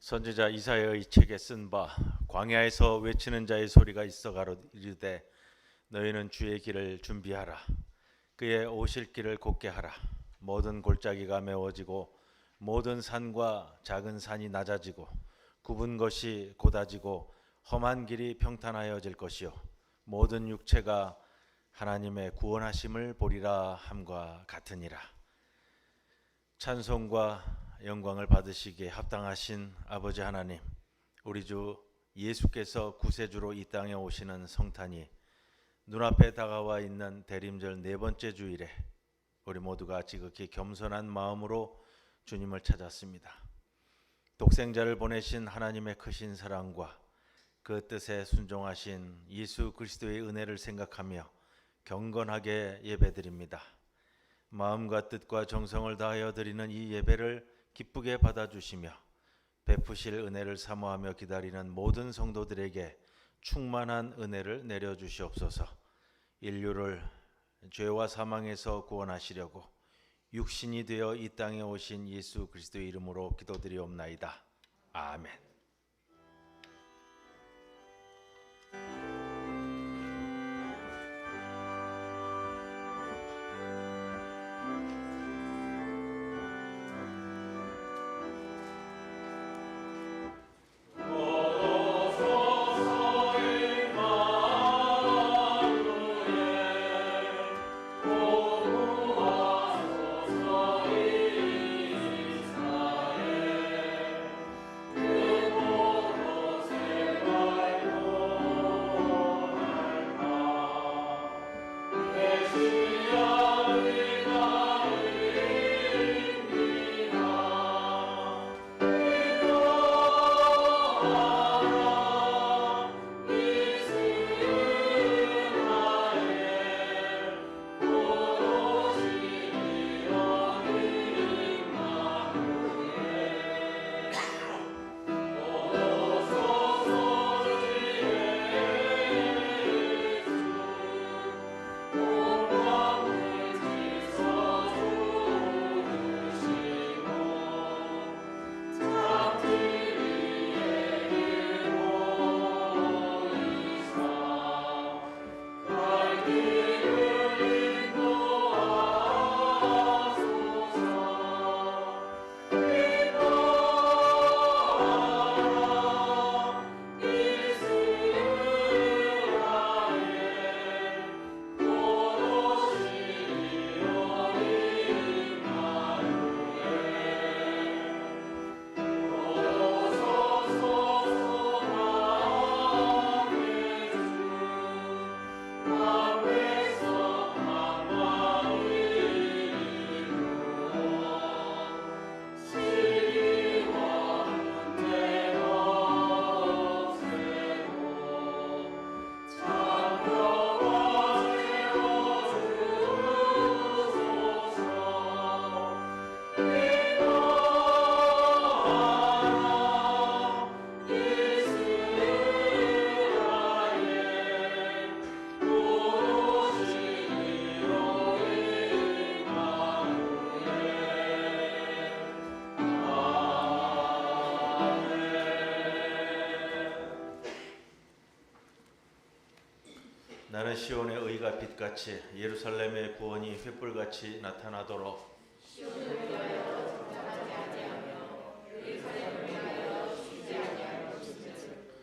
선지자 이사야의 책에 쓴 바 광야에서 외치는 자의 소리가 있어 가로이르되 너희는 주의 길을 준비하라. 그의 오실 길을 곧게 하라. 모든 골짜기가 메워지고 모든 산과 작은 산이 낮아지고 굽은 것이 곧아지고 험한 길이 평탄하여질 것이요 모든 육체가 하나님의 구원하심을 보리라 함과 같으니라. 찬송과 영광을 받으시기에 합당하신 아버지 하나님, 우리 주 예수께서 구세주로 이 땅에 오시는 성탄이 눈앞에 다가와 있는 대림절 네 번째 주일에 우리 모두가 지극히 겸손한 마음으로 주님을 찾았습니다. 독생자를 보내신 하나님의 크신 사랑과 그 뜻에 순종하신 예수 그리스도의 은혜를 생각하며 경건하게 예배드립니다. 마음과 뜻과 정성을 다하여 드리는 이 예배를 기쁘게 받아주시며 베푸실 은혜를 사모하며 기다리는 모든 성도들에게 충만한 은혜를 내려주시옵소서. 인류를 죄와 사망에서 구원하시려고 육신이 되어 이 땅에 오신 예수 그리스도의 이름으로 기도드리옵나이다. 아멘. 나는 시온의 의가 빛같이 예루살렘의 구원이 횃불같이 나타나도록 시온을 위하여 정탐하지 아니하며 예루살렘을 위하여 쉬지 아니할 것인즉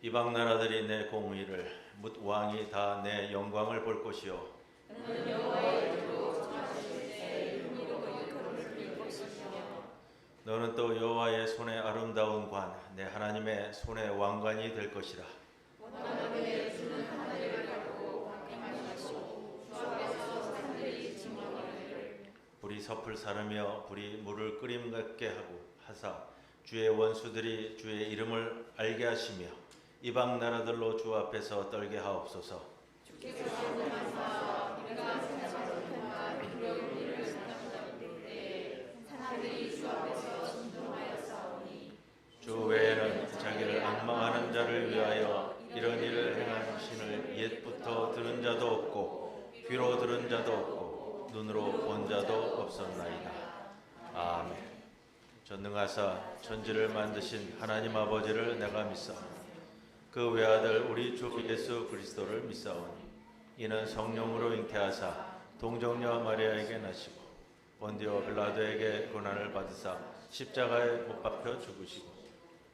이방 나라들이 내 공의를 뭇 왕이 다 내 영광을 볼 것이요 너는 여호와의 이름으로 청하실 때 흥미로운 일컬음을 들을 것이며 너는 또 여호와의 손의 아름다운 관 내 하나님의 손의 왕관이 될 것이라. 원하노니 주는 하늘을 가고 광명하시고 주 앞에서 산들이 진경하기를 불이 섭을 사르며 불이 물을 끓임 같게 하고 하사 주의 원수들이 주의 이름을 알게 하시며 이방 나라들로 주 앞에서 떨게 하옵소서. 주께서 말씀하사 내가 생각하지 못한 두려운 일을 생각하던 때에 사람들이 주 앞에서 진동하여 싸우니 주 외에는 자기를 악망하는 자를 위하여 이런 일을 행한 신을 옛부터 들은 자도 없고 귀로 들은 자도 없고 눈으로 본 자도 없었나이다. 아멘. 전능하사 천지를 만드신 하나님 아버지를 내가 믿사오니 그 외아들 우리 주 예수 그리스도를 믿사오니 이는 성령으로 잉태하사 동정녀 마리아에게 나시고 본디오 빌라도에게 고난을 받으사 십자가에 못 박혀 죽으시고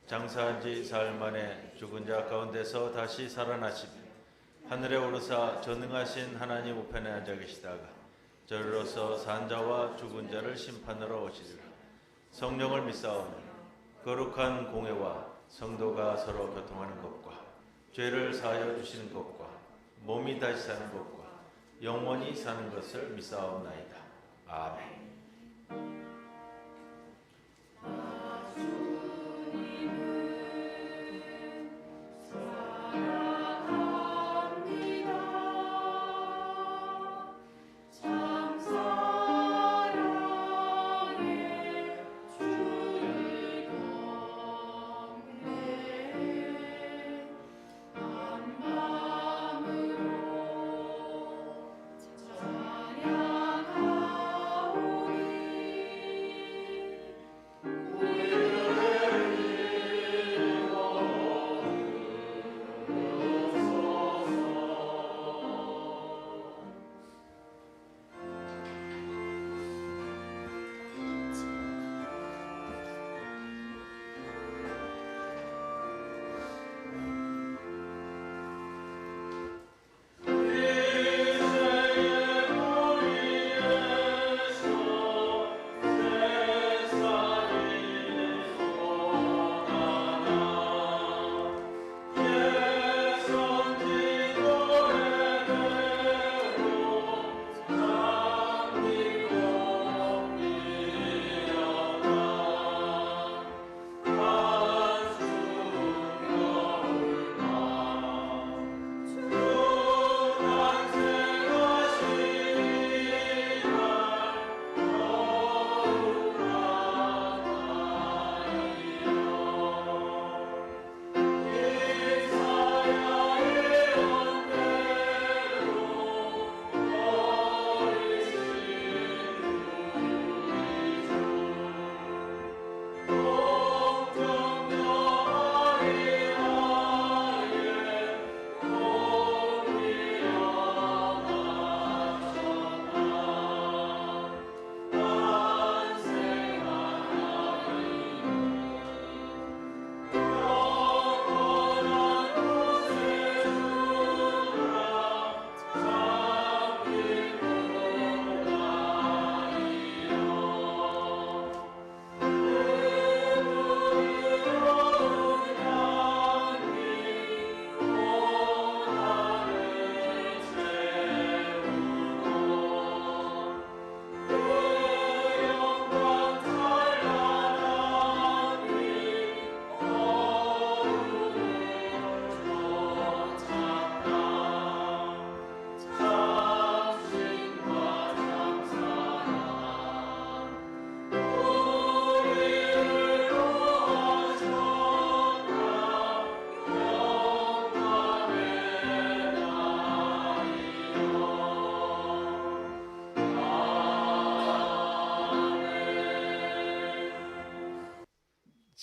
장사한 지 사흘 만에 죽은 자 가운데서 다시 살아나시며 하늘에 오르사 전능하신 하나님 우편에 앉아 계시다가 저리로서 산 자와 죽은 자를 심판하러 오시리라. 성령을 믿사오니 거룩한 공회와 성도가 서로 교통하는 것과 죄를 사하여 주시는 것과 몸이 다시 사는 것과 영원히 사는 것을 믿사옵나이다. 아멘.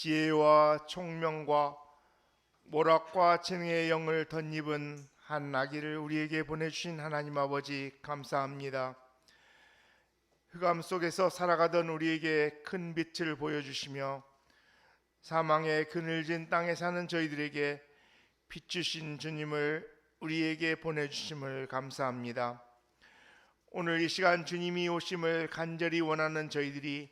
지혜와 총명과 모락과 지능의 영을 덧입은 한 아기를 우리에게 보내주신 하나님 아버지 감사합니다. 흑암 속에서 살아가던 우리에게 큰 빛을 보여주시며 사망의 그늘진 땅에 사는 저희들에게 빛 주신 주님을 우리에게 보내주심을 감사합니다. 오늘 이 시간 주님이 오심을 간절히 원하는 저희들이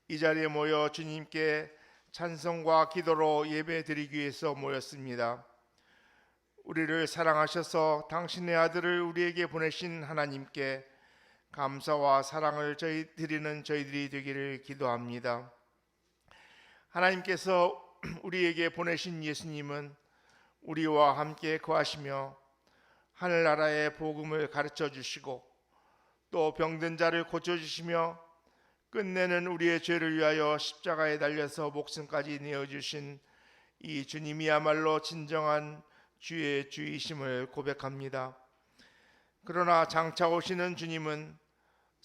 이 자리에 모여 주님께 찬송과 기도로 예배드리기 위해서 모였습니다. 우리를 사랑하셔서 당신의 아들을 우리에게 보내신 하나님께 감사와 사랑을 드리는 저희들이 되기를 기도합니다. 하나님께서 우리에게 보내신 예수님은 우리와 함께 거하시며 하늘나라의 복음을 가르쳐 주시고 또 병든 자를 고쳐주시며 끝내는 우리의 죄를 위하여 십자가에 달려서 목숨까지 내어주신 이 주님이야말로 진정한 주의 주이심을 고백합니다. 그러나 장차 오시는 주님은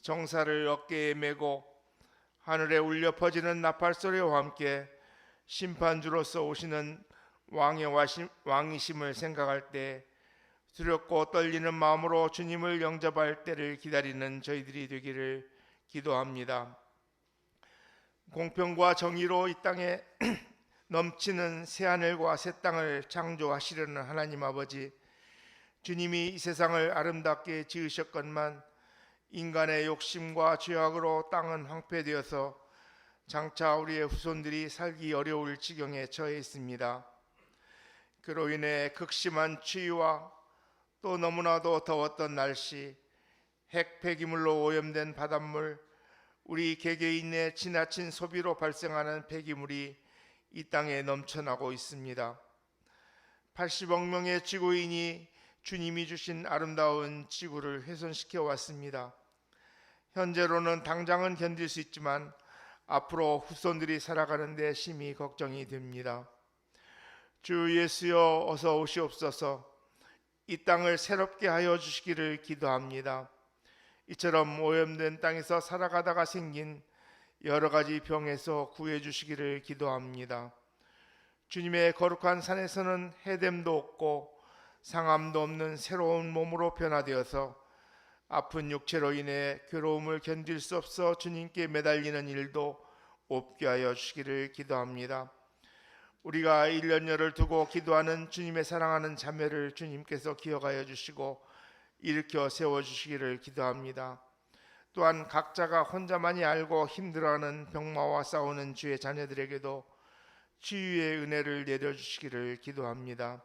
정사를 어깨에 메고 하늘에 울려 퍼지는 나팔 소리와 함께 심판주로서 오시는 왕이심을 생각할 때 두렵고 떨리는 마음으로 주님을 영접할 때를 기다리는 저희들이 되기를 기도합니다. 공평과 정의로 이 땅에 넘치는 새하늘과 새 땅을 창조하시려는 하나님 아버지, 주님이 이 세상을 아름답게 지으셨건만 인간의 욕심과 죄악으로 땅은 황폐되어서 장차 우리의 후손들이 살기 어려울 지경에 처해 있습니다. 그로 인해 극심한 추위와 또 너무나도 더웠던 날씨, 핵 폐기물로 오염된 바닷물, 우리 개개인의 지나친 소비로 발생하는 폐기물이 이 땅에 넘쳐나고 있습니다. 80억 명의 지구인이 주님이 주신 아름다운 지구를 훼손시켜 왔습니다. 현재로는 당장은 견딜 수 있지만 앞으로 후손들이 살아가는 데 심히 걱정이 됩니다. 주 예수여 어서 오시옵소서. 이 땅을 새롭게 하여 주시기를 기도합니다. 이처럼 오염된 땅에서 살아가다가 생긴 여러 가지 병에서 구해 주시기를 기도합니다. 주님의 거룩한 산에서는 해됨도 없고 상함도 없는 새로운 몸으로 변화되어서 아픈 육체로 인해 괴로움을 견딜 수 없어 주님께 매달리는 일도 없게 하여 주시기를 기도합니다. 우리가 1년여를 두고 기도하는 주님의 사랑하는 자매를 주님께서 기억하여 주시고 일으켜 세워주시기를 기도합니다. 또한 각자가 혼자만이 알고 힘들어하는 병마와 싸우는 주의 자녀들에게도 치유의 은혜를 내려주시기를 기도합니다.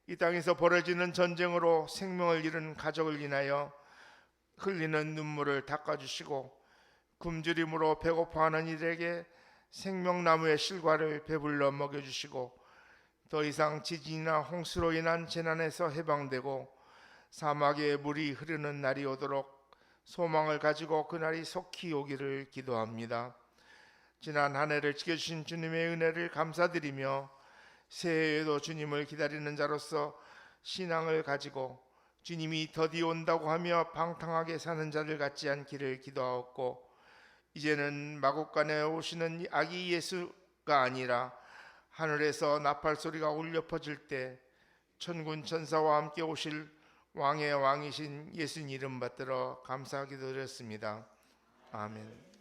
이 땅에서 벌어지는 전쟁으로 생명을 잃은 가족을 인하여 흘리는 눈물을 닦아주시고 굶주림으로 배고파하는 이들에게 생명나무의 실과를 배불러 먹여주시고 더 이상 지진이나 홍수로 인한 재난에서 해방되고 사막에 물이 흐르는 날이 오도록 소망을 가지고 그날이 속히 오기를 기도합니다. 지난 한 해를 지켜주신 주님의 은혜를 감사드리며 새해에도 주님을 기다리는 자로서 신앙을 가지고 주님이 더디 온다고 하며 방탕하게 사는 자를 갖지 않기를 기도하옵고 이제는 마국간에 오시는 아기 예수가 아니라 하늘에서 나팔 소리가 울려 퍼질 때 천군 천사와 함께 오실 왕의 왕이신 예수님 이름 받들어 감사하기도 드렸습니다. 아멘.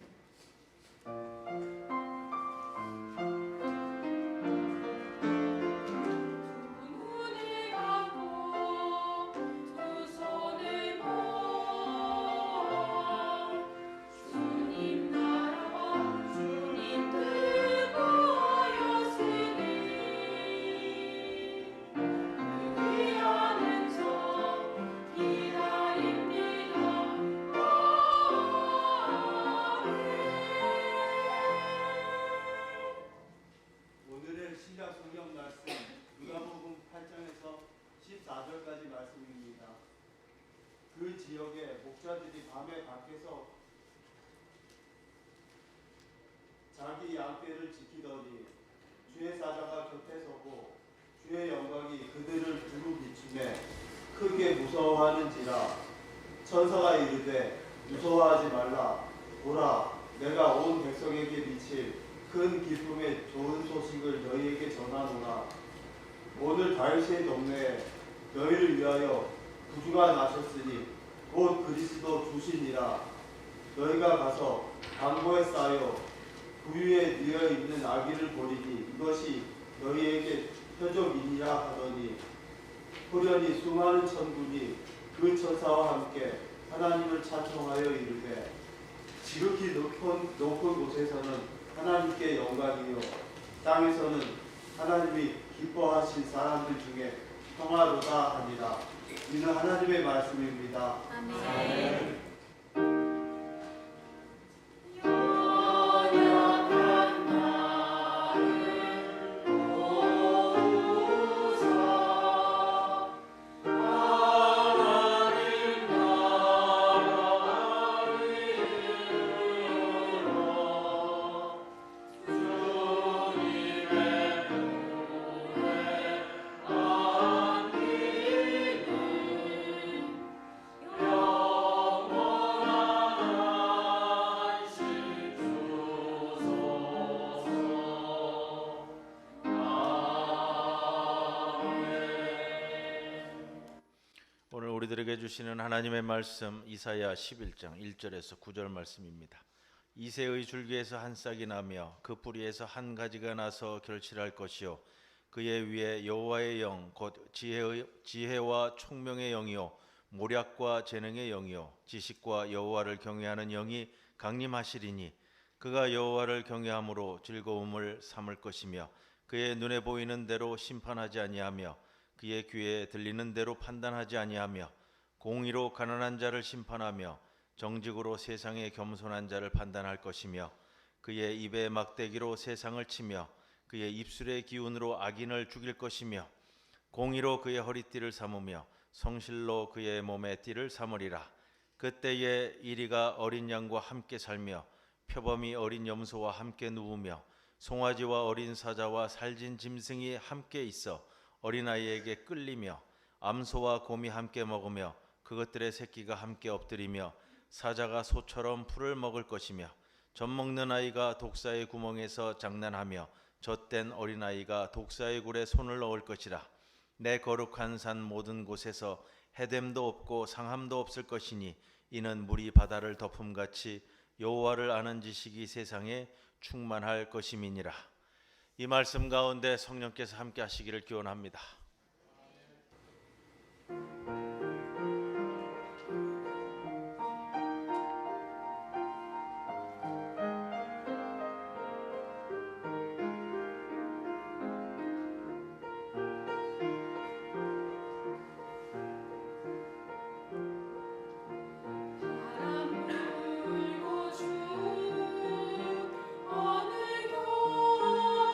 그 지역의 목자들이 밤에 밖에서 자기 양떼를 지키더니 주의 사자가 곁에 서고 주의 영광이 그들을 두루 비추매 크게 무서워하는지라. 천사가 이르되 무서워하지 말라. 보라, 내가 온 백성에게 미칠 큰 기쁨의 좋은 소식을 너희에게 전하노라. 오늘 다윗의 동네에 너희를 위하여 구주가 나셨으니 곧 그리스도 주시니라. 너희가 가서 강보에 쌓여 부유에 누워 있는 아기를 보리니 이것이 너희에게 표적이니라 하더니 호련히 수많은 천군이 그 천사와 함께 하나님을 찬송하여 이르되 지극히 높은 곳에서는 하나님께 영광이요 땅에서는 하나님이 기뻐하신 사람들 중에 평화로다 하니라. 이는 하나님의 말씀입니다. 아멘. 영원 우리들에게 주시는 하나님의 말씀 이사야 11장 1절에서 9절 말씀입니다. 이새의 줄기에서 한 싹이 나며 그 뿌리에서 한 가지가 나서 결실할 것이요 그의 위에 여호와의 영 곧 지혜와 총명의 영이요 모략과 재능의 영이요 지식과 여호와를 경외하는 영이 강림하시리니 그가 여호와를 경외함으로 즐거움을 삼을 것이며 그의 눈에 보이는 대로 심판하지 아니하며 그의 귀에 들리는 대로 판단하지 아니하며 공의로 가난한 자를 심판하며 정직으로 세상에 겸손한 자를 판단할 것이며 그의 입에 막대기로 세상을 치며 그의 입술의 기운으로 악인을 죽일 것이며 공의로 그의 허리띠를 삼으며 성실로 그의 몸에 띠를 삼으리라. 그때에 이리가 어린 양과 함께 살며 표범이 어린 염소와 함께 누우며 송아지와 어린 사자와 살진 짐승이 함께 있어 어린아이에게 끌리며 암소와 곰이 함께 먹으며 그것들의 새끼가 함께 엎드리며 사자가 소처럼 풀을 먹을 것이며 젖먹는 아이가 독사의 구멍에서 장난하며 젖된 어린아이가 독사의 굴에 손을 넣을 것이라. 내 거룩한 산 모든 곳에서 해됨도 없고 상함도 없을 것이니 이는 물이 바다를 덮음같이 여호와를 아는 지식이 세상에 충만할 것임이니라. 이 말씀 가운데 성령께서 함께 하시기를 기원합니다. 바람 불고 추운 어느 겨울날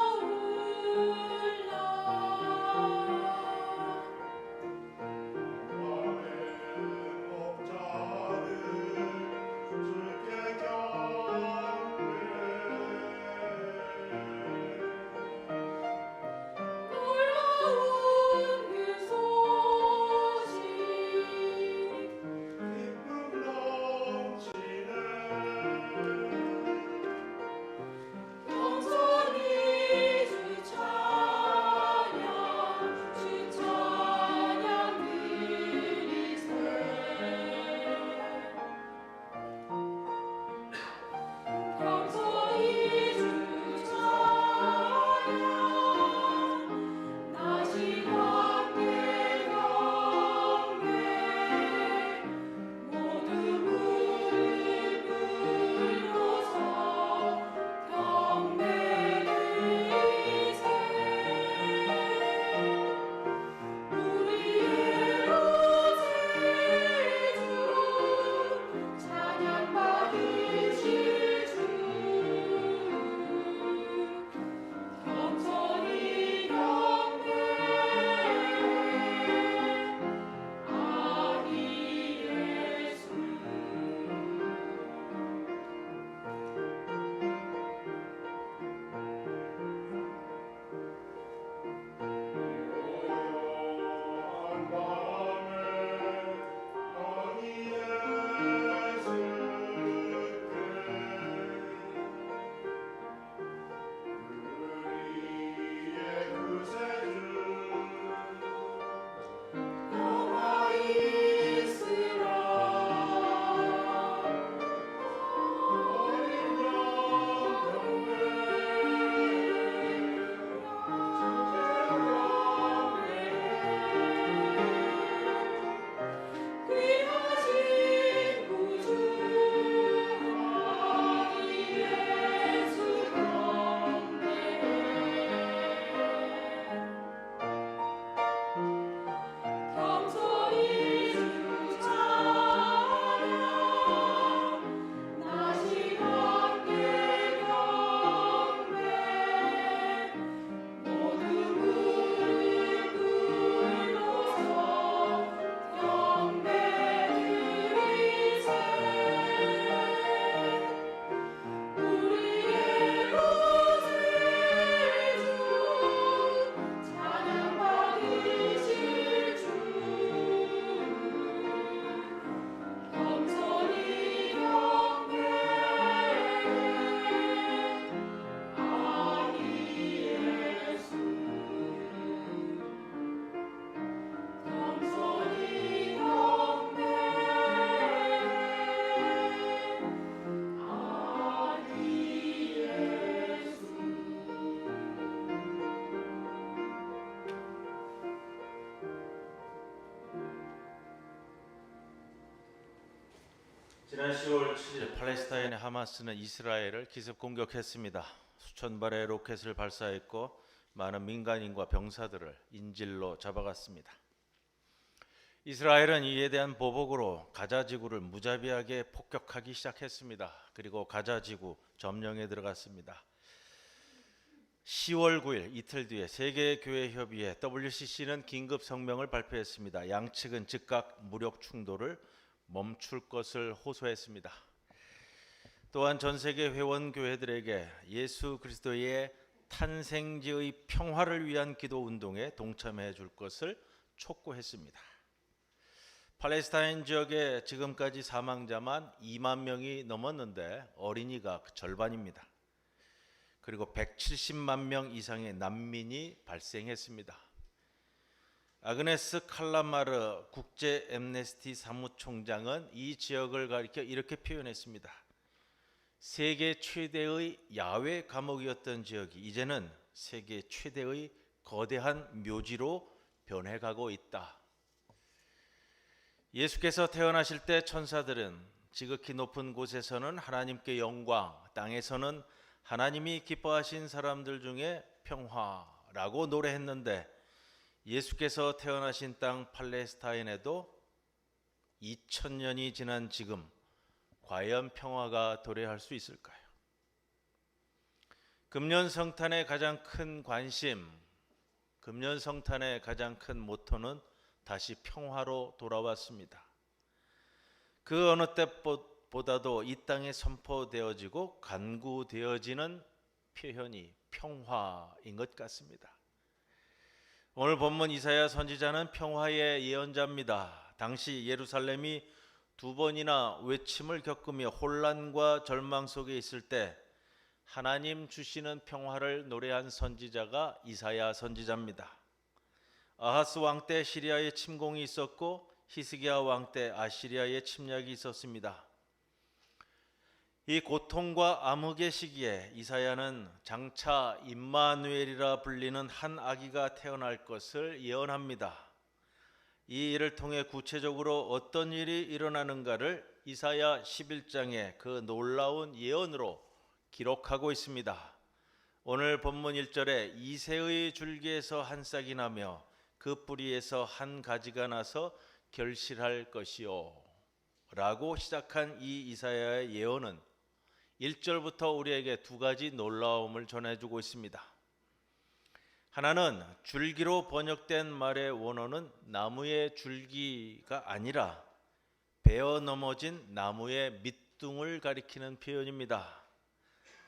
지난 10월 7일 팔레스타인의 하마스는 이스라엘을 기습 공격했습니다. 수천 발의 로켓을 발사했고 많은 민간인과 병사들을 인질로 잡아갔습니다. 이스라엘은 이에 대한 보복으로 가자 지구를 무자비하게 폭격하기 시작했습니다. 그리고 가자 지구 점령에 들어갔습니다. 10월 9일 이틀 뒤에 세계교회협의회 WCC는 긴급 성명을 발표했습니다. 양측은 즉각 무력 충돌을 멈출 것을 호소했습니다. 또한 전 세계 회원 교회들에게 예수 그리스도의 탄생지의 평화를 위한 기도 운동에 동참해 줄 것을 촉구했습니다. 팔레스타인 지역에 지금까지 사망자만 2만 명이 넘었는데 어린이가 그 절반입니다. 그리고 170만 명 이상의 난민이 발생했습니다. 아그네스 칼라마르 국제 엠네스티 사무총장은 이 지역을 가리켜 이렇게 표현했습니다. 세계 최대의 야외 감옥이었던 지역이 이제는 세계 최대의 거대한 묘지로 변해가고 있다. 예수께서 태어나실 때 천사들은 지극히 높은 곳에서는 하나님께 영광, 땅에서는 하나님이 기뻐하신 사람들 중에 평화라고 노래했는데 예수께서 태어나신 땅 팔레스타인에도 2000년이 지난 지금 과연 평화가 도래할 수 있을까요? 금년 성탄의 가장 큰 관심, 금년 성탄의 가장 큰 모토는 다시 평화로 돌아왔습니다. 그 어느 때보다도 이 땅에 선포되어지고 간구되어지는 표현이 평화인 것 같습니다. 오늘 본문 이사야 선지자는 평화의 예언자입니다. 당시 예루살렘이 두 번이나 외침을 겪으며 혼란과 절망 속에 있을 때 하나님 주시는 평화를 노래한 선지자가 이사야 선지자입니다. 아하스 왕 때 시리아의 침공이 있었고 히스기야 왕 때 아시리아의 침략이 있었습니다. 이 고통과 암흑의 시기에 이사야는 장차 임마누엘이라 불리는 한 아기가 태어날 것을 예언합니다. 이 일을 통해 구체적으로 어떤 일이 일어나는가를 이사야 11장의 그 놀라운 예언으로 기록하고 있습니다. 오늘 본문 1절에 이새의 줄기에서 한 싹이 나며 그 뿌리에서 한 가지가 나서 결실할 것이요 라고 시작한 이 이사야의 예언은 1절부터 우리에게 두 가지 놀라움을 전해주고 있습니다. 하나는 줄기로 번역된 말의 원어는 나무의 줄기가 아니라 베어 넘어진 나무의 밑둥을 가리키는 표현입니다.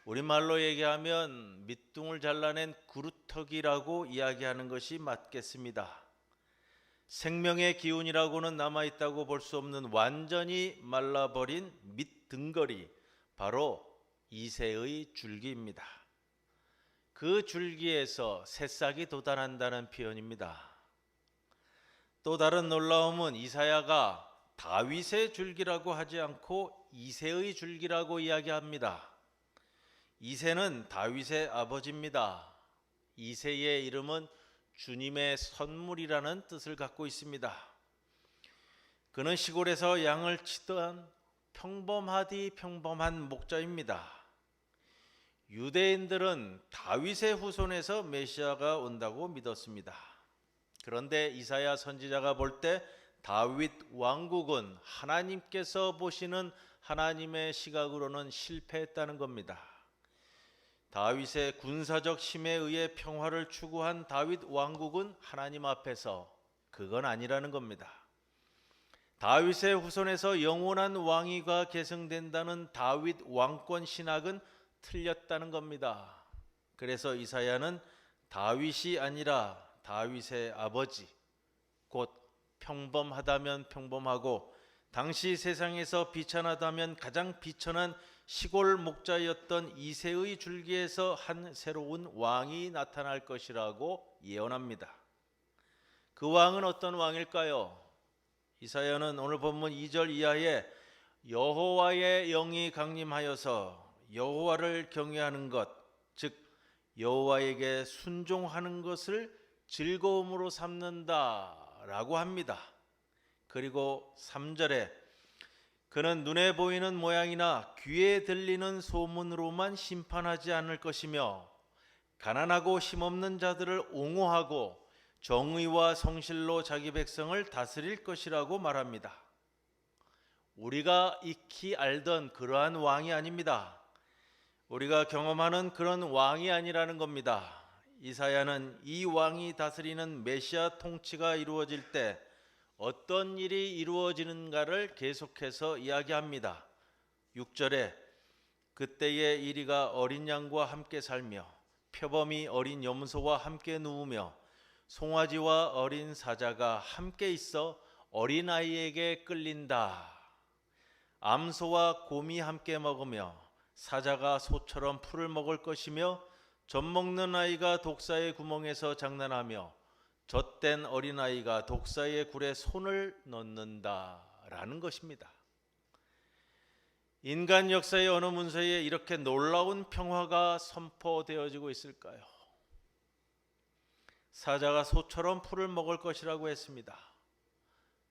우리말로 얘기하면 밑둥을 잘라낸 구루터기라고 이야기하는 것이 맞겠습니다. 생명의 기운이라고는 남아있다고 볼 수 없는 완전히 말라버린 밑등걸이 바로 이새의 줄기입니다. 그 줄기에서 새싹이 돋아난다는 표현입니다. 또 다른 놀라움은 이사야가 다윗의 줄기라고 하지 않고 이새의 줄기라고 이야기합니다. 이새는 다윗의 아버지입니다. 이새의 이름은 주님의 선물이라는 뜻을 갖고 있습니다. 그는 시골에서 양을 치던 평범하디 평범한 목자입니다. 유대인들은 다윗의 후손에서 메시아가 온다고 믿었습니다. 그런데 이사야 선지자가 볼 때 다윗 왕국은 하나님께서 보시는 하나님의 시각으로는 실패했다는 겁니다. 다윗의 군사적 힘에 의해 평화를 추구한 다윗 왕국은 하나님 앞에서 그건 아니라는 겁니다. 다윗의 후손에서 영원한 왕위가 계승된다는 다윗 왕권 신학은 틀렸다는 겁니다. 그래서 이사야는 다윗이 아니라 다윗의 아버지, 곧 평범하다면 평범하고 당시 세상에서 비천하다면 가장 비천한 시골 목자였던 이새의 줄기에서 한 새로운 왕이 나타날 것이라고 예언합니다. 그 왕은 어떤 왕일까요? 이사야는 오늘 본문 2절 이하에 여호와의 영이 강림하여서 여호와를 경외하는 것, 즉 여호와에게 순종하는 것을 즐거움으로 삼는다라고 합니다. 그리고 3절에 그는 눈에 보이는 모양이나 귀에 들리는 소문으로만 심판하지 않을 것이며 가난하고 힘없는 자들을 옹호하고 정의와 성실로 자기 백성을 다스릴 것이라고 말합니다. 우리가 익히 알던 그러한 왕이 아닙니다. 우리가 경험하는 그런 왕이 아니라는 겁니다. 이사야는 이 왕이 다스리는 메시아 통치가 이루어질 때 어떤 일이 이루어지는가를 계속해서 이야기합니다. 6절에 그때의 이리가 어린 양과 함께 살며 표범이 어린 염소와 함께 누우며 송아지와 어린 사자가 함께 있어 어린아이에게 끌린다. 암소와 곰이 함께 먹으며 사자가 소처럼 풀을 먹을 것이며 젖먹는 아이가 독사의 구멍에서 장난하며 젖된 어린아이가 독사의 굴에 손을 넣는다라는 것입니다. 인간 역사의 어느 문서에 이렇게 놀라운 평화가 선포되어지고 있을까요? 사자가 소처럼 풀을 먹을 것이라고 했습니다.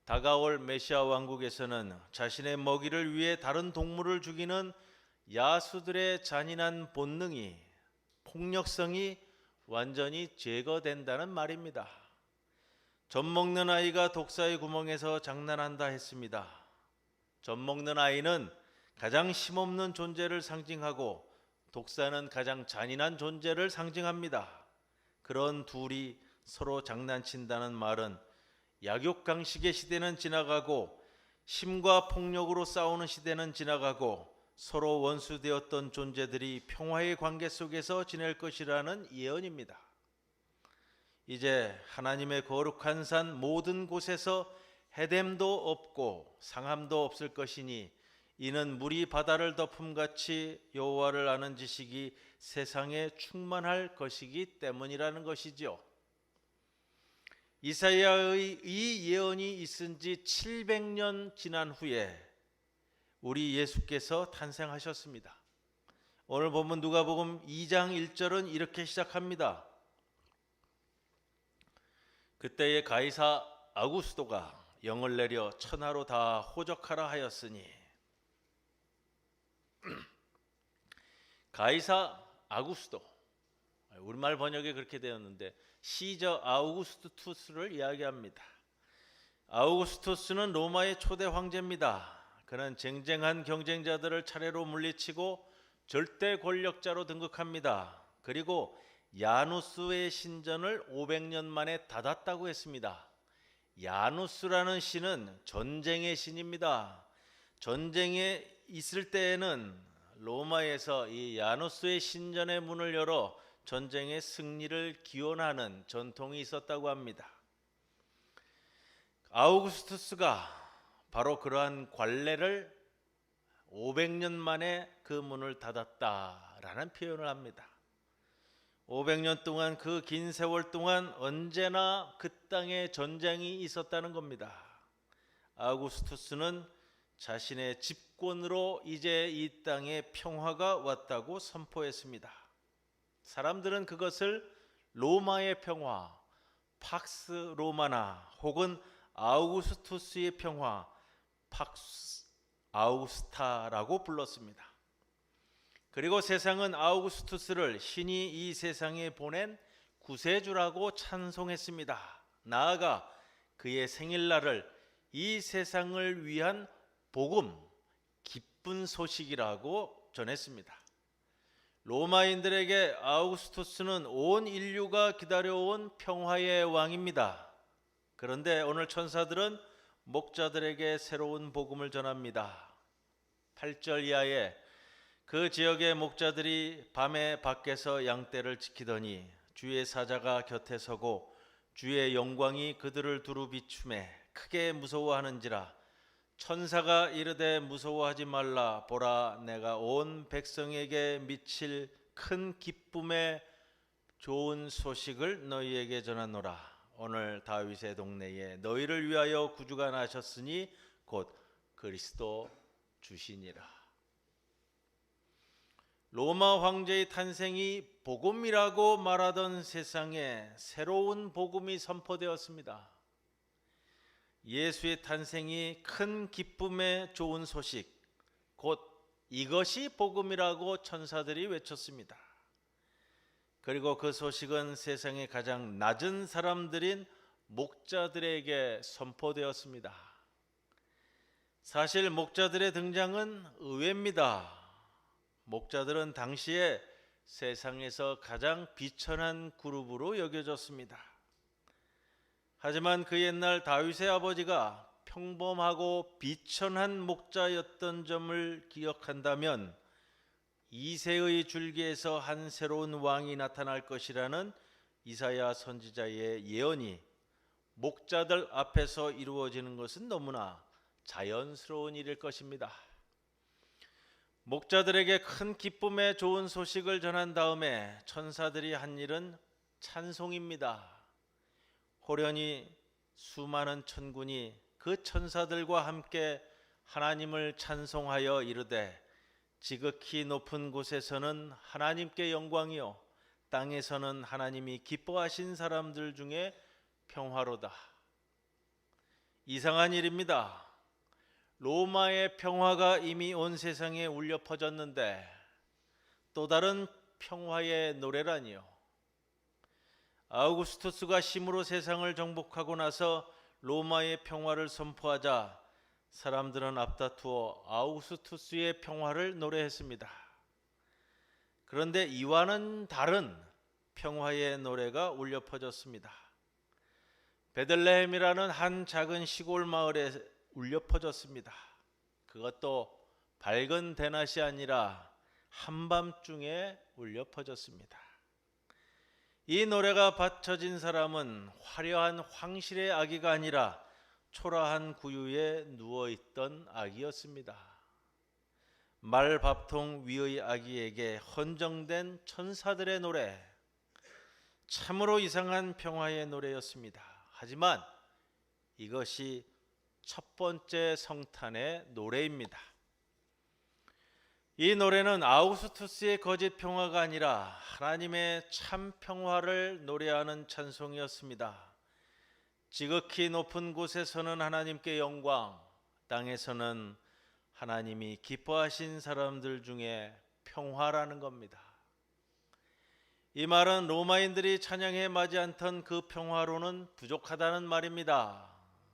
다가올 메시아 왕국에서는 자신의 먹이를 위해 다른 동물을 죽이는 야수들의 잔인한 본능이, 폭력성이 완전히 제거된다는 말입니다. 젖먹는 아이가 독사의 구멍에서 장난한다 했습니다. 젖먹는 아이는 가장 힘없는 존재를 상징하고 독사는 가장 잔인한 존재를 상징합니다. 그런 둘이 서로 장난친다는 말은 약육강식의 시대는 지나가고 힘과 폭력으로 싸우는 시대는 지나가고 서로 원수되었던 존재들이 평화의 관계 속에서 지낼 것이라는 예언입니다. 이제 하나님의 거룩한 산 모든 곳에서 해됨도 없고 상함도 없을 것이니 이는 물이 바다를 덮음같이 여호와를 아는 지식이 세상에 충만할 것이기 때문이라는 것이죠. 이사야의 이 예언이 있은 지 700년 지난 후에 우리 예수께서 탄생하셨습니다. 오늘 본문 누가복음 2장 1절은 이렇게 시작합니다. 그때에 가이사 아구스도가 영을 내려 천하로 다 호적하라 하였으니, 가이사 아구스도, 우리말 번역에 그렇게 되었는데 시저 아우구스투스를 이야기합니다. 아우구스투스는 로마의 초대 황제입니다. 그는 쟁쟁한 경쟁자들을 차례로 물리치고 절대 권력자로 등극합니다. 그리고 야누스의 신전을 500년 만에 닫았다고 했습니다. 야누스라는 신은 전쟁의 신입니다. 전쟁에 있을 때에는 로마에서 이 야누스의 신전의 문을 열어 전쟁의 승리를 기원하는 전통이 있었다고 합니다. 아우구스투스가 바로 그러한 관례를 500년 만에 그 문을 닫았다라는 표현을 합니다. 500년 동안, 그 긴 세월 동안 언제나 그 땅에 전쟁이 있었다는 겁니다. 아우구스투스는 자신의 집권으로 이제 이 땅에 평화가 왔다고 선포했습니다. 사람들은 그것을 로마의 평화, 팍스 로마나 혹은 아우구스투스의 평화, 팍스 아우구스타라고 불렀습니다. 그리고 세상은 아우구스투스를 신이 이 세상에 보낸 구세주라고 찬송했습니다. 나아가 그의 생일날을 이 세상을 위한 복음, 기쁜 소식이라고 전했습니다. 로마인들에게 아우구스투스는 온 인류가 기다려온 평화의 왕입니다. 그런데 오늘 천사들은 목자들에게 새로운 복음을 전합니다. 8절 이하에 그 지역의 목자들이 밤에 밖에서 양떼를 지키더니 주의 사자가 곁에 서고 주의 영광이 그들을 두루 비추매 크게 무서워하는지라. 천사가 이르되 무서워하지 말라. 보라, 내가 온 백성에게 미칠 큰 기쁨의 좋은 소식을 너희에게 전하노라. 오늘 다윗의 동네에 너희를 위하여 구주가 나셨으니 곧 그리스도 주시니라. 로마 황제의 탄생이 복음이라고 말하던 세상에 새로운 복음이 선포되었습니다. 예수의 탄생이 큰 기쁨의 좋은 소식, 곧 이것이 복음이라고 천사들이 외쳤습니다. 그리고 그 소식은 세상의 가장 낮은 사람들인 목자들에게 선포되었습니다. 사실 목자들의 등장은 의외입니다. 목자들은 당시에 세상에서 가장 비천한 그룹으로 여겨졌습니다. 하지만 그 옛날 다윗의 아버지가 평범하고 비천한 목자였던 점을 기억한다면 이새의 줄기에서 한 새로운 왕이 나타날 것이라는 이사야 선지자의 예언이 목자들 앞에서 이루어지는 것은 너무나 자연스러운 일일 것입니다. 목자들에게 큰 기쁨의 좋은 소식을 전한 다음에 천사들이 한 일은 찬송입니다. 호련히 수많은 천군이 그 천사들과 함께 하나님을 찬송하여 이르되 지극히 높은 곳에서는 하나님께 영광이요 땅에서는 하나님이 기뻐하신 사람들 중에 평화로다. 이상한 일입니다. 로마의 평화가 이미 온 세상에 울려 퍼졌는데 또 다른 평화의 노래라니요. 아우구스투스가 힘으로 세상을 정복하고 나서 로마의 평화를 선포하자 사람들은 앞다투어 아우구스투스의 평화를 노래했습니다. 그런데 이와는 다른 평화의 노래가 울려 퍼졌습니다. 베들레헴이라는 한 작은 시골 마을에 울려 퍼졌습니다. 그것도 밝은 대낮이 아니라 한밤중에 울려 퍼졌습니다. 이 노래가 바쳐진 사람은 화려한 황실의 아기가 아니라 초라한 구유에 누워있던 아기였습니다. 말밥통 위의 아기에게 헌정된 천사들의 노래, 참으로 이상한 평화의 노래였습니다. 하지만 이것이 첫 번째 성탄의 노래입니다. 이 노래는 아우구스투스의 거짓 평화가 아니라 하나님의 참 평화를 노래하는 찬송이었습니다. 지극히 높은 곳에서는 하나님께 영광, 땅에서는 하나님이 기뻐하신 사람들 중에 평화라는 겁니다. 이 말은 로마인들이 찬양해 마지 않던 그 평화로는 부족하다는 말입니다.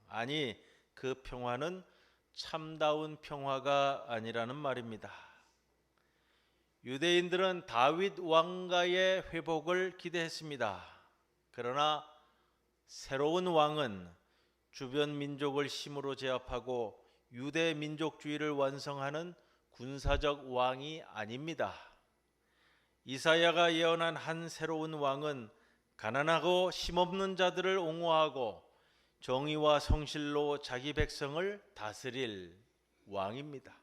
아니, 그 평화는 참다운 평화가 아니라는 말입니다. 유대인들은 다윗 왕가의 회복을 기대했습니다. 그러나 새로운 왕은 주변 민족을 힘으로 제압하고 유대 민족주의를 완성하는 군사적 왕이 아닙니다. 이사야가 예언한 한 새로운 왕은 가난하고 힘없는 자들을 옹호하고 정의와 성실로 자기 백성을 다스릴 왕입니다.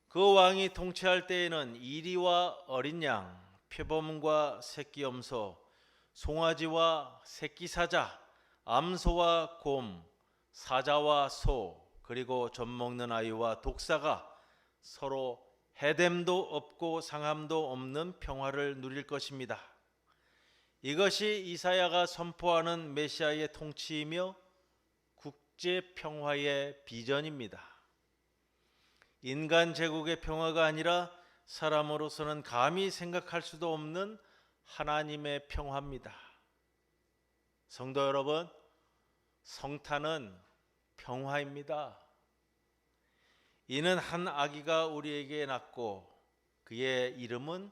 그 왕이 통치할 때에는 이리와 어린 양, 표범과 새끼 염소, 송아지와 새끼 사자, 암소와 곰, 사자와 소, 그리고 젖먹는 아이와 독사가 서로 해됨도 없고 상함도 없는 평화를 누릴 것입니다. 이것이 이사야가 선포하는 메시아의 통치이며 국제 평화의 비전입니다. 인간 제국의 평화가 아니라 사람으로서는 감히 생각할 수도 없는 하나님의 평화입니다. 성도 여러분, 성탄은 평화입니다. 이는 한 아기가 우리에게 낳고 그의 이름은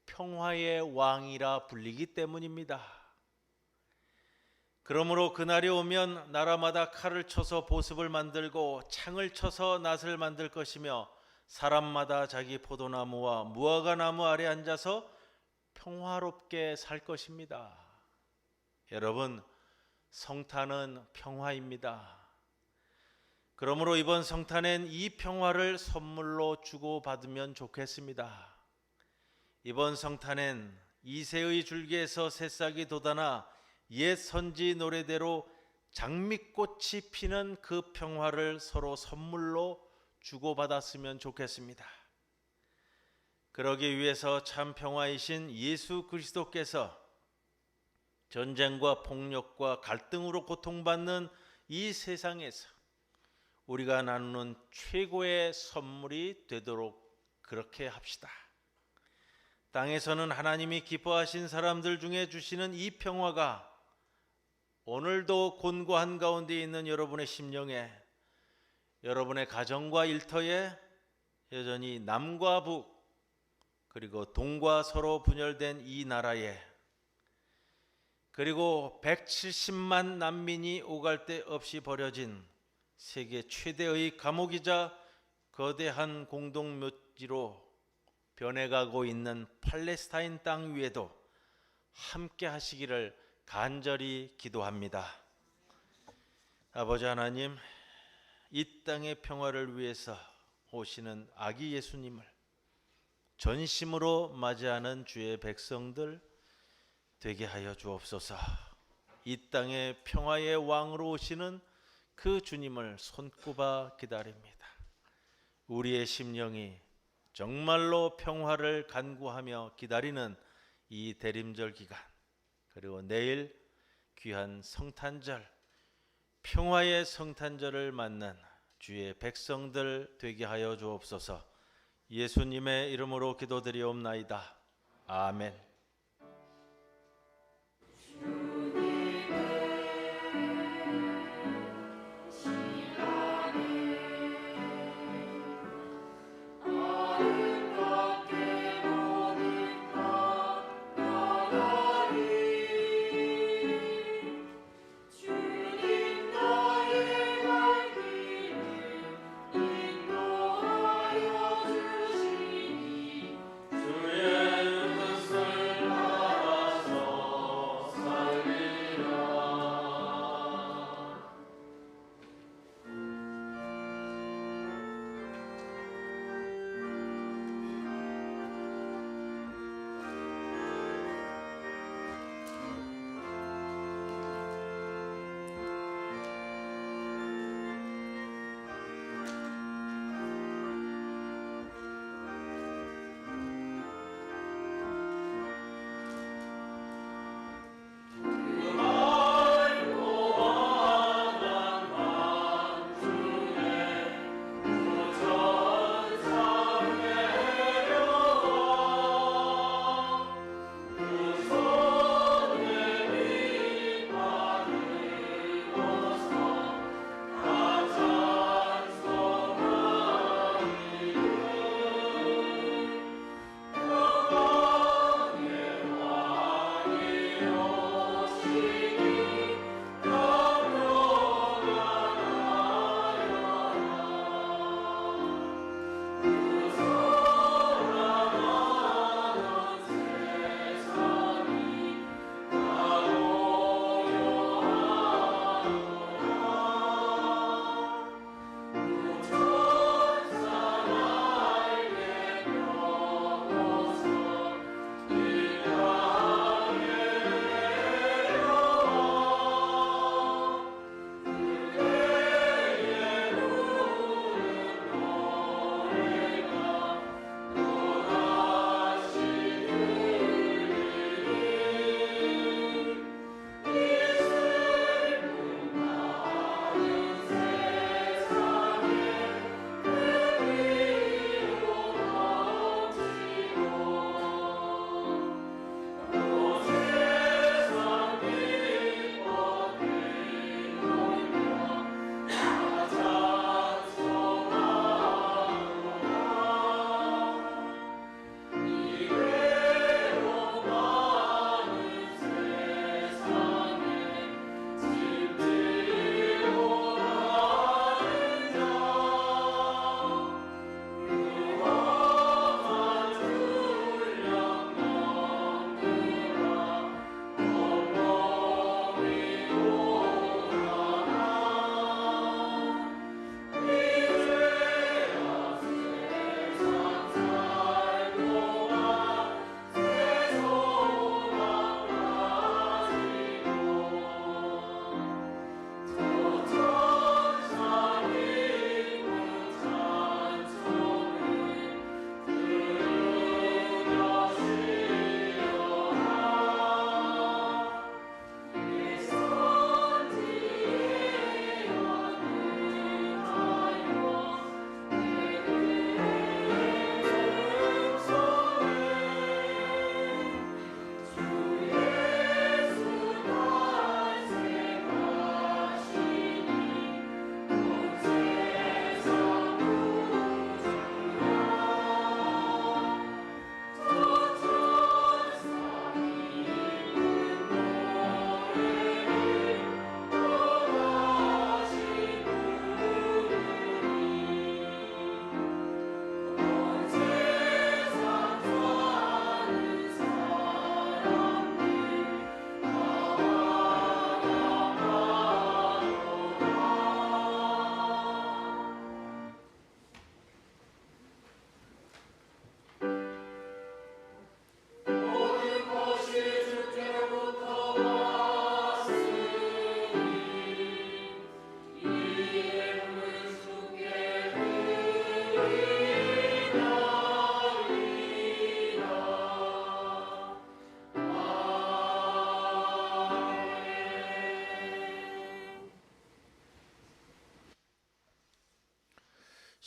평화의 왕이라 불리기 때문입니다. 그러므로 그날이 오면 나라마다 칼을 쳐서 보습을 만들고 창을 쳐서 낫을 만들 것이며 사람마다 자기 포도나무와 무화과나무 아래 앉아서 평화롭게 살 것입니다. 여러분, 성탄은 평화입니다. 그러므로 이번 성탄엔 이 평화를 선물로 주고받으면 좋겠습니다. 이번 성탄엔 이새의 줄기에서 새싹이 돋아나 옛 선지 노래대로 장미꽃이 피는 그 평화를 서로 선물로 주고받았으면 좋겠습니다. 그러기 위해서 참 평화이신 예수 그리스도께서 전쟁과 폭력과 갈등으로 고통받는 이 세상에서 우리가 나누는 최고의 선물이 되도록 그렇게 합시다. 땅에서는 하나님이 기뻐하신 사람들 중에 주시는 이 평화가 오늘도 곤고한 가운데 있는 여러분의 심령에, 여러분의 가정과 일터에 여전히 남과 북 그리고 동과 서로 분열된 이 나라에, 그리고 170만 난민이 오갈 데 없이 버려진 세계 최대의 감옥이자 거대한 공동묘지로 변해가고 있는 팔레스타인 땅 위에도 함께 하시기를 간절히 기도합니다. 아버지 하나님, 이 땅의 평화를 위해서 오시는 아기 예수님을 전심으로 맞이하는 주의 백성들 되게 하여 주옵소서. 이 땅의 평화의 왕으로 오시는 그 주님을 손꼽아 기다립니다. 우리의 심령이 정말로 평화를 간구하며 기다리는 이 대림절 기간, 그리고 내일 귀한 성탄절, 평화의 성탄절을 맞는 주의 백성들 되게 하여 주옵소서. 예수님의 이름으로 기도드리옵나이다. 아멘. 주의 뜻을 따라서 살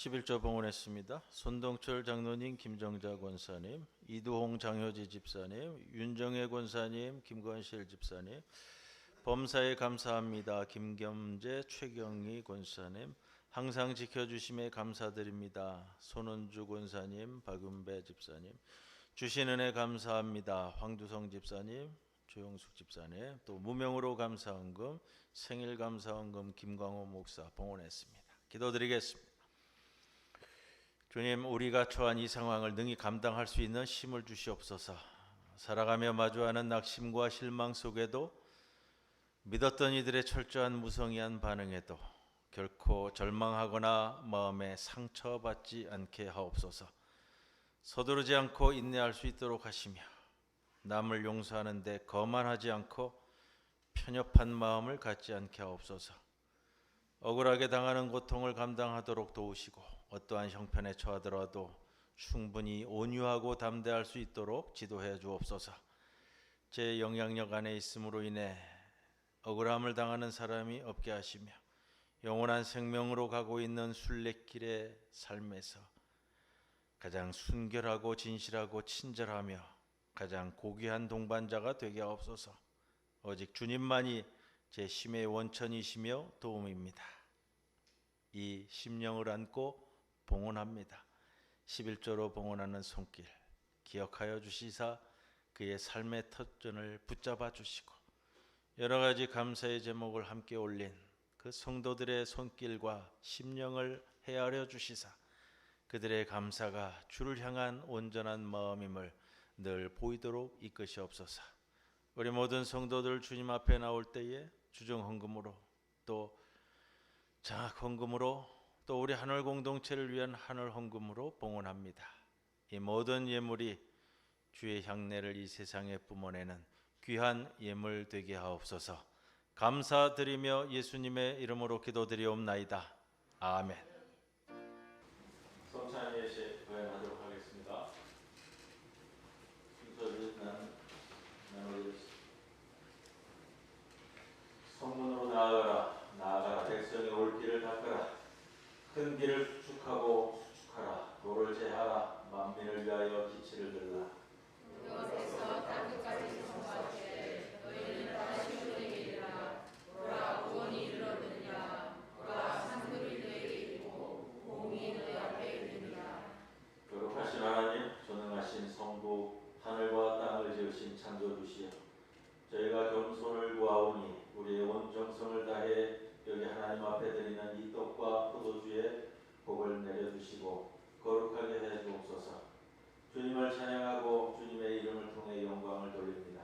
11조 봉헌했습니다. 손동철 장로님, 김정자 권사님, 이두홍 장효지 집사님, 윤정혜 권사님, 김건실 집사님, 범사에 감사합니다. 김겸재, 최경희 권사님, 항상 지켜주심에 감사드립니다. 손은주 권사님, 박윤배 집사님, 주신 은혜 감사합니다. 황두성 집사님, 조영숙 집사님, 또 무명으로 감사헌금, 생일 감사헌금 김광호 목사 봉헌했습니다. 기도드리겠습니다. 주님, 우리가 처한 이 상황을 능히 감당할 수 있는 힘을 주시옵소서. 살아가며 마주하는 낙심과 실망 속에도 믿었던 이들의 철저한 무성의한 반응에도 결코 절망하거나 마음에 상처받지 않게 하옵소서. 서두르지 않고 인내할 수 있도록 하시며 남을 용서하는 데 거만하지 않고 편협한 마음을 갖지 않게 하옵소서. 억울하게 당하는 고통을 감당하도록 도우시고 어떠한 형편에 처하더라도 충분히 온유하고 담대할 수 있도록 지도해 주옵소서. 제 영향력 안에 있음으로 인해 억울함을 당하는 사람이 없게 하시며 영원한 생명으로 가고 있는 순례길의 삶에서 가장 순결하고 진실하고 친절하며 가장 고귀한 동반자가 되게 하옵소서. 오직 주님만이 제 힘의 원천이시며 도움입니다. 이 심령을 안고 봉헌합니다. 11조로 봉헌하는 손길 기억하여 주시사 그의 삶의 터전을 붙잡아 주시고 여러 가지 감사의 제목을 함께 올린 그 성도들의 손길과 심령을 헤아려 주시사 그들의 감사가 주를 향한 온전한 마음임을 늘 보이도록 이끄시옵소서. 우리 모든 성도들 주님 앞에 나올 때에 주정헌금으로 또 장학헌금으로 또 우리 하늘 공동체를 위한 하늘 헌금으로 봉헌합니다. 이 모든 예물이 주의 향내를 이 세상에 뿜어내는 귀한 예물 되게 하옵소서. 감사드리며 예수님의 이름으로 기도드리옵나이다. 아멘. 성찬 예시 거행하도록 하겠습니다. 순서를 나누겠습니다. 성문으로 나아가라 백성이 올 길을 닦으라. 큰 길을 수축하고 수축하라. 도를 제하라. 만민을 위하여 기치를 들라. 그것에서 땅끝까지 전파하되 너희는 다시 우리에게 이르라. 보라, 구원이 이르렀느니라. 보라, 산들이 너에게 있고 공이 너희 앞에 있느니라. 거룩하신 하나님, 전능하신 성부, 하늘과 땅을 지으신 창조주시여, 저희가 겸손을 구하오니 우리의 온 정성을 다해 여기 하나님 앞에 드리는 이 떡과 포도주에 복을 내려주시고 거룩하게 해 주옵소서. 주님을 찬양하고 주님의 이름을 통해 영광을 돌립니다.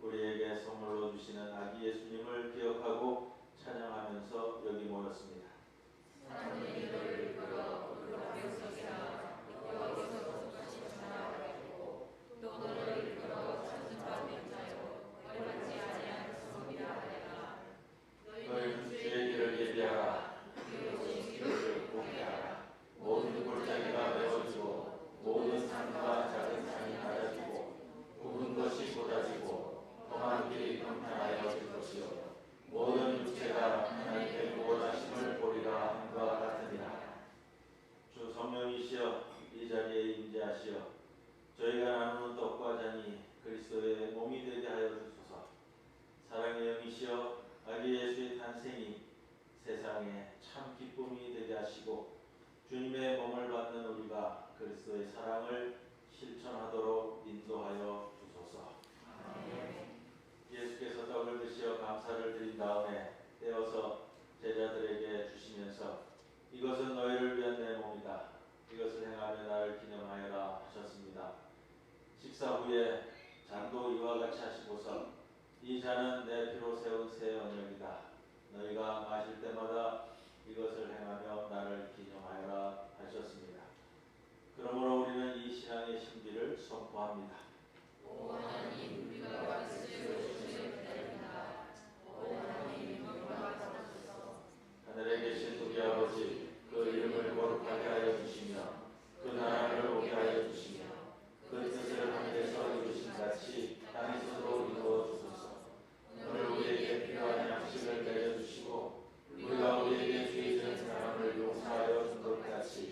우리에게 선물로 주시는 아기 예수님을 기억하고 찬양하면서 여기 모였습니다. 하나님이 너를 이끌어 거룩하게 서시라. 여기서 똑같이 전하라고 또 너를 이끌어 천지와 백자요 얼마지 아니한 성이라 하리라. 너희는 주의 길을 예비하라. 그의 길을 곱게 하라. 모든 골짜기가 메워지고 모든 산과 작은 산이 낮아지고 굽은 것이 쏟아지고 험한 길이 평탄하여질 것이요 모든 육체가 하나님께 구원하심을 보리라 함과 같으니라. 주 성령이시여 이 자리에 임재하시어 저희가 나누는 떡과 잔이 그리스도의 몸이 되게 하여 주소서. 사랑의 영이시여 아기 예수의 탄생이 세상에 참 기쁨이 되게 하시고 주님의 몸을 받는 우리가 그리스도의 사랑을 실천하도록 인도하여 주소서. 예수께서 떡을 드시어 감사를 드린 다음에 떼어서 제자들에게 주시면서 이것은 너희를 위한 내 몸이다. 이것을 행하며 나를 기념하여라 하셨습니다. 식사 후에 잔도 이와 같이 하시고서 이 잔은 내 피로 세운 새 언약이다. 너희가 마실 때마다 이것을 행하며 나를 기념하여라 하셨습니다. 그러므로 우리는 이 신앙의 신비를 선포합니다. 오 하나님, 우리가 그리스도의 오심을 기다립니다. 오 하나님, 영광 받으소서. 하늘에 계신 우리 아버지, 그 이름을 거룩하게 하여 주시며 그 나라를 오게 하여 주시며 그 뜻을 하늘에서 이루신 같이 땅에서도 이루어 주소서. 오늘 우리에게 필요한 양식을 내려주시고 우리가 우리에게 죄 지은 사람을 용서하여 준 것 같이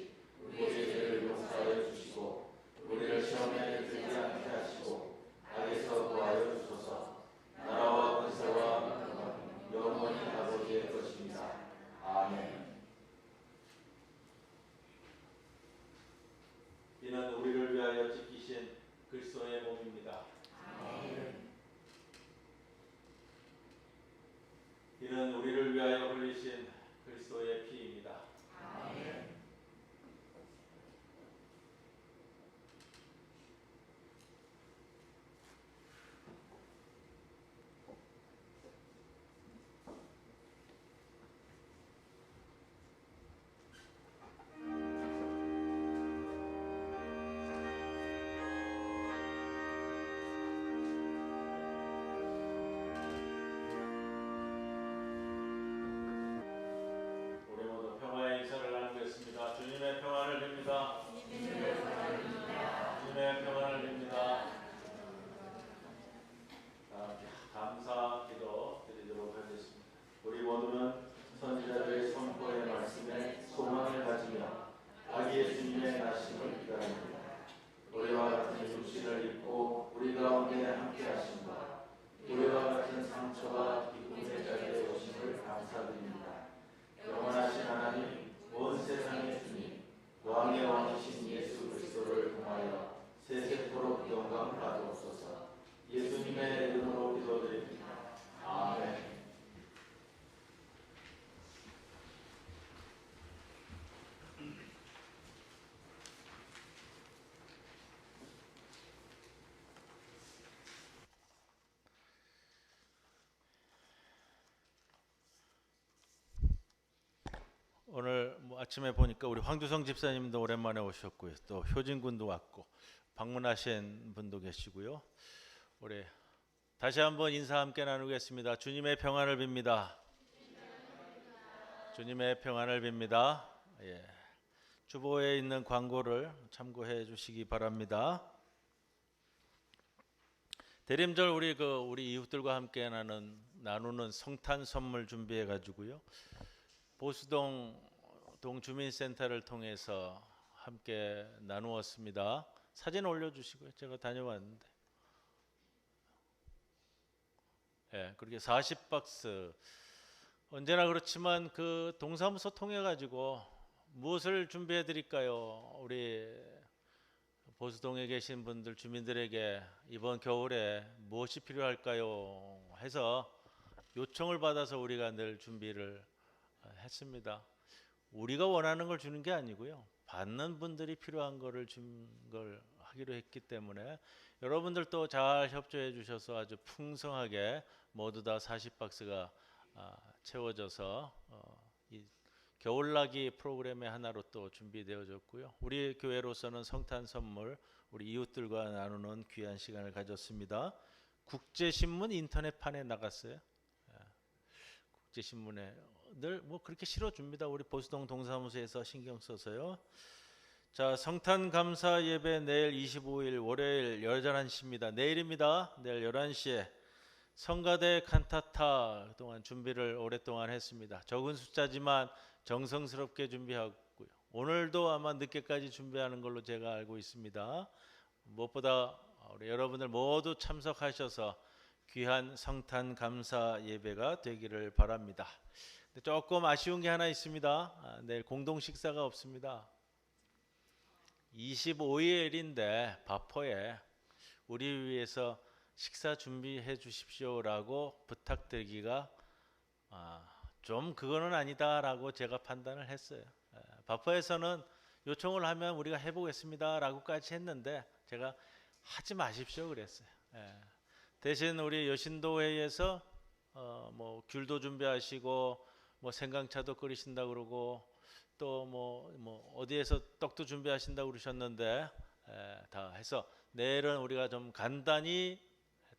아침에 보니까 우리 황두성 집사님도 오랜만에 오셨고요. 또 효진 군도 왔고 방문하신 분도 계시고요. 우리 다시 한번 인사 함께 나누겠습니다. 주님의 평안을 빕니다. 주님의 평안을 빕니다. 예. 주보에 있는 광고를 참고해 주시기 바랍니다. 대림절 우리 이웃들과 함께 나누는 성탄 선물 준비해 가지고요. 보수동 동주민센터를 통해서 함께 나누었습니다. 사진 올려주시고요. 제가 다녀왔는데, 예, 그렇게 40박스. 언제나 그렇지만 그 동사무소 통해 가지고 무엇을 준비해 드릴까요? 우리 보수동에 계신 분들 주민들에게 이번 겨울에 무엇이 필요할까요? 해서 요청을 받아서 우리가 늘 준비를 했습니다. 우리가 원하는 걸 주는 게 아니고요. 받는 분들이 필요한 거를 준 걸 하기로 했기 때문에 여러분들도 잘 협조해 주셔서 아주 풍성하게 모두 다 40박스가 채워져서 이 겨울나기 프로그램의 하나로 또 준비되어졌고요. 우리 교회로서는 성탄 선물 우리 이웃들과 나누는 귀한 시간을 가졌습니다. 국제신문 인터넷판에 나갔어요. 국제신문에 늘 뭐 그렇게 실어줍니다. 우리 보수동 동사무소에서 신경 써서요. 자, 성탄 감사 예배 내일 25일 월요일 11시입니다. 내일입니다. 내일 11시에 성가대 칸타타 그동안 준비를 오랫동안 했습니다. 적은 숫자지만 정성스럽게 준비하고요. 오늘도 아마 늦게까지 준비하는 걸로 제가 알고 있습니다. 무엇보다 우리 여러분들 모두 참석하셔서 귀한 성탄 감사 예배가 되기를 바랍니다. 근데 조금 아쉬운 게 하나 있습니다. 내일 공동 식사가 없습니다. 25일인데 바포에 우리 위해서 식사 준비해 주십시오라고 부탁드리기가 좀 그거는 아니다라고 제가 판단을 했어요. 바포에서는 요청을 하면 우리가 해보겠습니다라고까지 했는데 제가 하지 마십시오 그랬어요. 대신 우리 여신도회에서 뭐 귤도 준비하시고 뭐 생강차도 끓이신다 그러고 또 뭐 어디에서 떡도 준비하신다 그러셨는데 다 해서 내일은 우리가 좀 간단히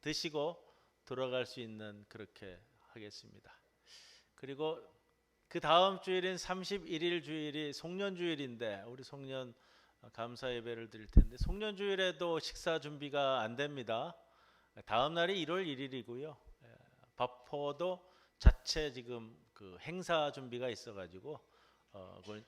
드시고 돌아갈 수 있는 그렇게 하겠습니다. 그리고 그 다음 주일인 31일 주일이 송년주일인데 우리 송년 감사 예배를 드릴 텐데 송년주일에도 식사 준비가 안 됩니다. 다음 날이 1월 1일이고요. 바포도 자체 지금 그 행사 준비가 있어가지고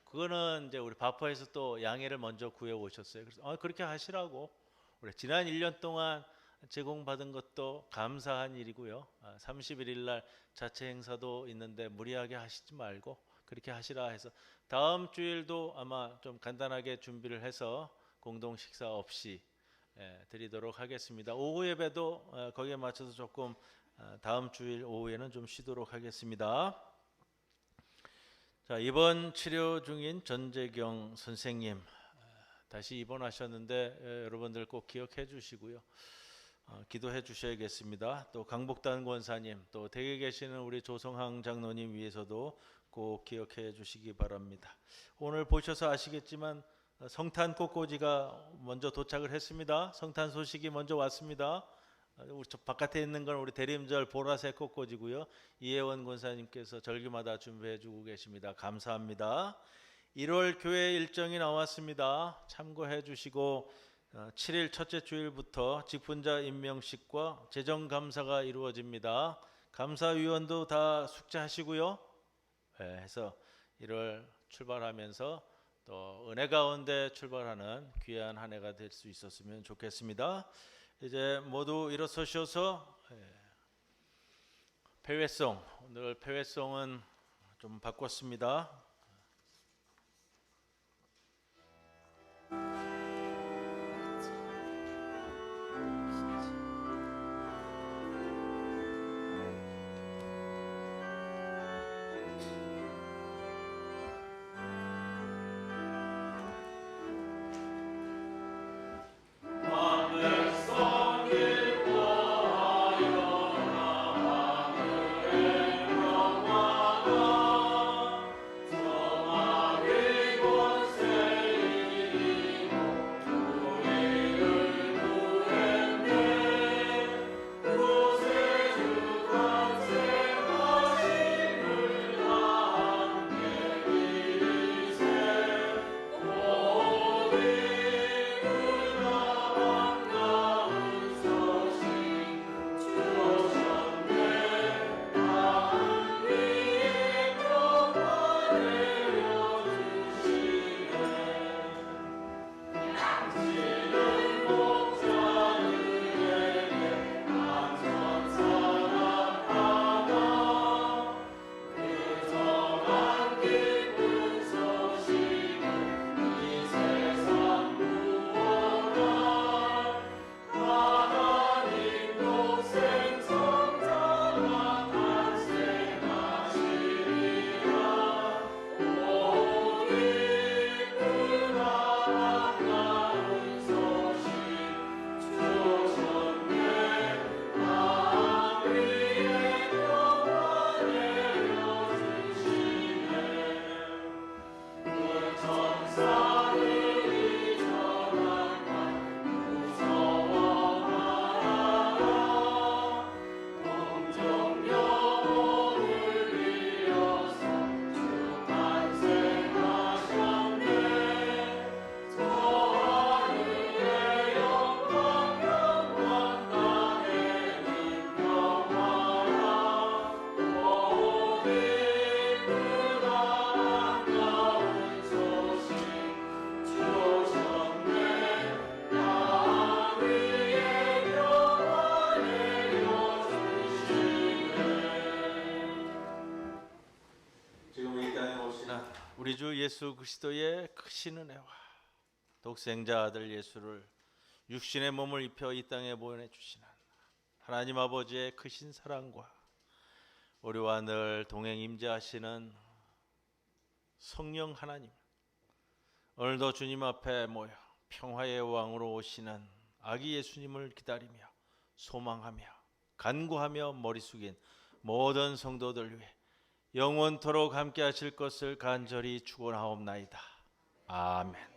그거는 이제 우리 바포에서 또 양해를 먼저 구해 오셨어요. 그래서 그렇게 하시라고 우리 지난 1년 동안 제공받은 것도 감사한 일이고요. 31일 날 자체 행사도 있는데 무리하게 하시지 말고 그렇게 하시라 해서 다음 주일도 아마 좀 간단하게 준비를 해서 공동 식사 없이 드리도록 하겠습니다. 오후 예배도 거기에 맞춰서 조금 다음 주일 오후에는 좀 쉬도록 하겠습니다. 자, 입원 치료 중인 전재경 선생님 다시 입원하셨는데 여러분들 꼭 기억해 주시고요. 기도해 주셔야겠습니다. 또 강복단 권사님, 또 댁에 계시는 우리 조성항 장로님 위해서도 꼭 기억해 주시기 바랍니다. 오늘 보셔서 아시겠지만 성탄 꽃꽂이가 먼저 도착을 했습니다. 성탄 소식이 먼저 왔습니다. 우리 저 바깥에 있는 건 우리 대림절 보라색 꽃꽂이고요. 이혜원 권사님께서 절기마다 준비해 주고 계십니다. 감사합니다. 1월 교회 일정이 나왔습니다. 참고해 주시고 7일 첫째 주일부터 직분자 임명식과 재정감사가 이루어집니다. 감사위원도 다 숙제하시고요. 해서 1월 출발하면서 또 은혜 가운데 출발하는 귀한 한 해가 될 수 있었으면 좋겠습니다. 이제 모두 일어서셔서 폐회송, 오늘 폐회송은 좀 바꿨습니다. 주 예수 그리스도의 크신 은혜와 독생자 아들 예수를 육신의 몸을 입혀 이 땅에 보내주시는 하나님 아버지의 크신 사랑과 우리와 늘 동행 임재하시는 성령 하나님, 오늘도 주님 앞에 모여 평화의 왕으로 오시는 아기 예수님을 기다리며 소망하며 간구하며 머리 숙인 모든 성도들 위해 영원토록 함께 하실 것을 간절히 축원하옵나이다. 아멘.